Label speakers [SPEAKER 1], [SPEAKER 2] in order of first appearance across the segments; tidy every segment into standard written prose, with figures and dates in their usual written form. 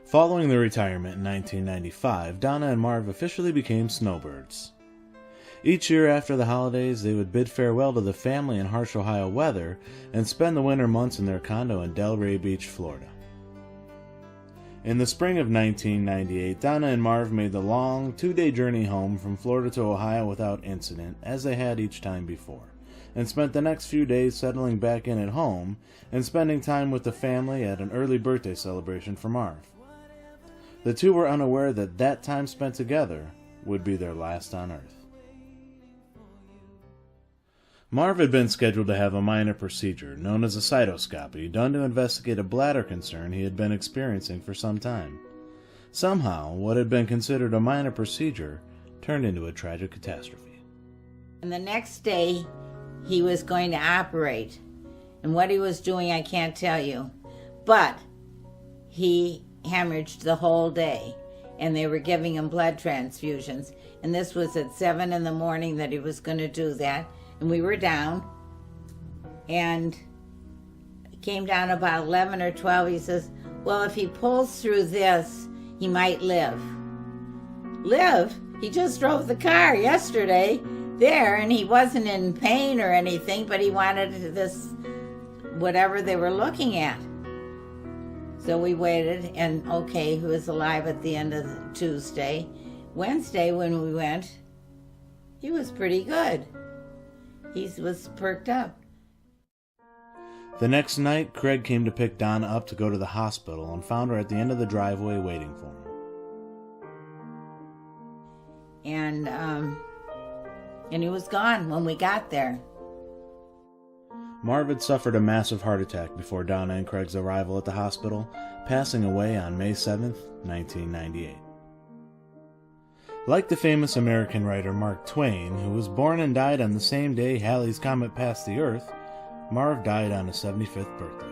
[SPEAKER 1] Following their retirement in 1995, Donna and Marv officially became snowbirds. Each year after the holidays, they would bid farewell to the family in harsh Ohio weather and spend the winter months in their condo in Delray Beach, Florida. In the spring of 1998, Donna and Marv made the long, 2-day journey home from Florida to Ohio without incident, as they had each time before, and spent the next few days settling back in at home and spending time with the family at an early birthday celebration for Marv. The two were unaware that that time spent together would be their last on Earth. Marv had been scheduled to have a minor procedure, known as a cytoscopy, done to investigate a bladder concern he had been experiencing for some time. Somehow, what had been considered a minor procedure turned into a tragic catastrophe.
[SPEAKER 2] And the next day, he was going to operate. And what he was doing, I can't tell you. But he hemorrhaged the whole day. And they were giving him blood transfusions. And this was at 7 in the morning that he was going to do that. And we were down, and he came down about 11 or 12. He says, well, if he pulls through this, he might live. Live? He just drove the car yesterday there, and he wasn't in pain or anything, but he wanted this, whatever they were looking at. So we waited, and okay, he was alive at the end of Tuesday. Wednesday, when we went, he was pretty good. He was perked up.
[SPEAKER 1] The next night, Craig came to pick Donna up to go to the hospital and found her at the end of the driveway waiting for him.
[SPEAKER 2] And he was gone when we got there.
[SPEAKER 1] Marv had suffered a massive heart attack before Donna and Craig's arrival at the hospital, passing away on May 7th, 1998. Like the famous American writer Mark Twain, who was born and died on the same day Halley's Comet passed the Earth, Marv died on his 75th birthday.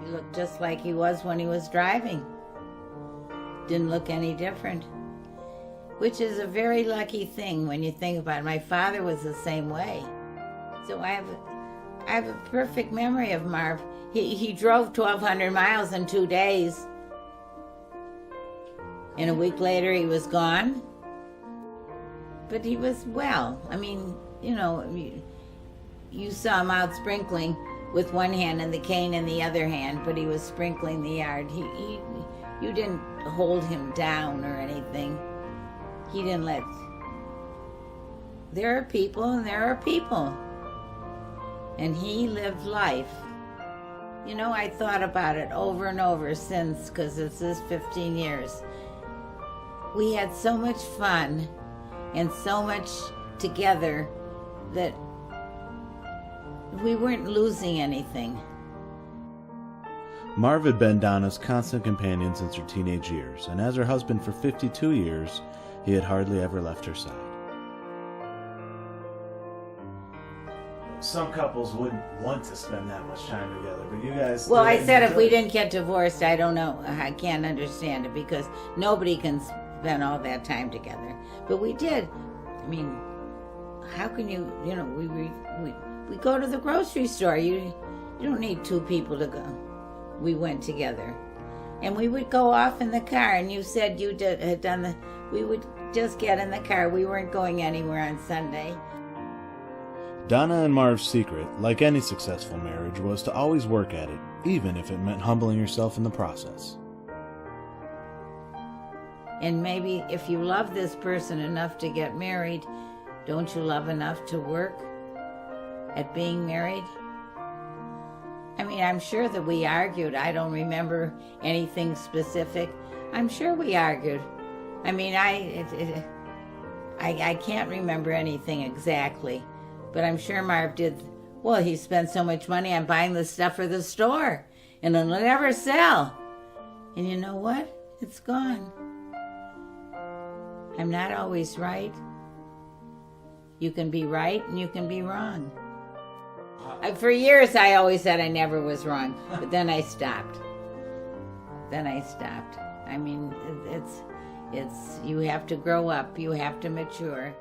[SPEAKER 2] He looked just like he was when he was driving. Didn't look any different. Which is a very lucky thing when you think about it. My father was the same way. So I have a perfect memory of Marv. He drove 1,200 miles in 2 days. And a week later, he was gone. But he was well. I mean, you know, you saw him out sprinkling with one hand and the cane in the other hand, but he was sprinkling the yard. You didn't hold him down or anything. He didn't let... There are people and there are people. And he lived life. You know, I thought about it over and over since, because this is 15 years. We had so much fun and so much together that we weren't losing anything.
[SPEAKER 1] Marv had been Donna's constant companion since her teenage years, and as her husband for 52 years, he had hardly ever left her side. Some couples wouldn't want to spend that much time together, but you guys...
[SPEAKER 2] Well, I said if we didn't get divorced, I don't know. I can't understand it, because nobody can spend all that time together. But we did. I mean, how can you know, we go to the grocery store. You don't need two people to go. We went together. And we would go off in the car, and you said you had done the... We would just get in the car. We weren't going anywhere on Sunday.
[SPEAKER 1] Donna and Marv's secret, like any successful marriage, was to always work at it, even if it meant humbling yourself in the process.
[SPEAKER 2] And maybe if you love this person enough to get married, don't you love enough to work at being married? I mean, I'm sure that we argued. I don't remember anything specific. I'm sure we argued. I mean, I can't remember anything exactly. But I'm sure Marv did. Well, he spent so much money on buying the stuff for the store, and it'll never sell. And you know what? It's gone. I'm not always right. You can be right and you can be wrong. For years, I always said I never was wrong, but then I stopped. I mean, it's you have to grow up. You have to mature.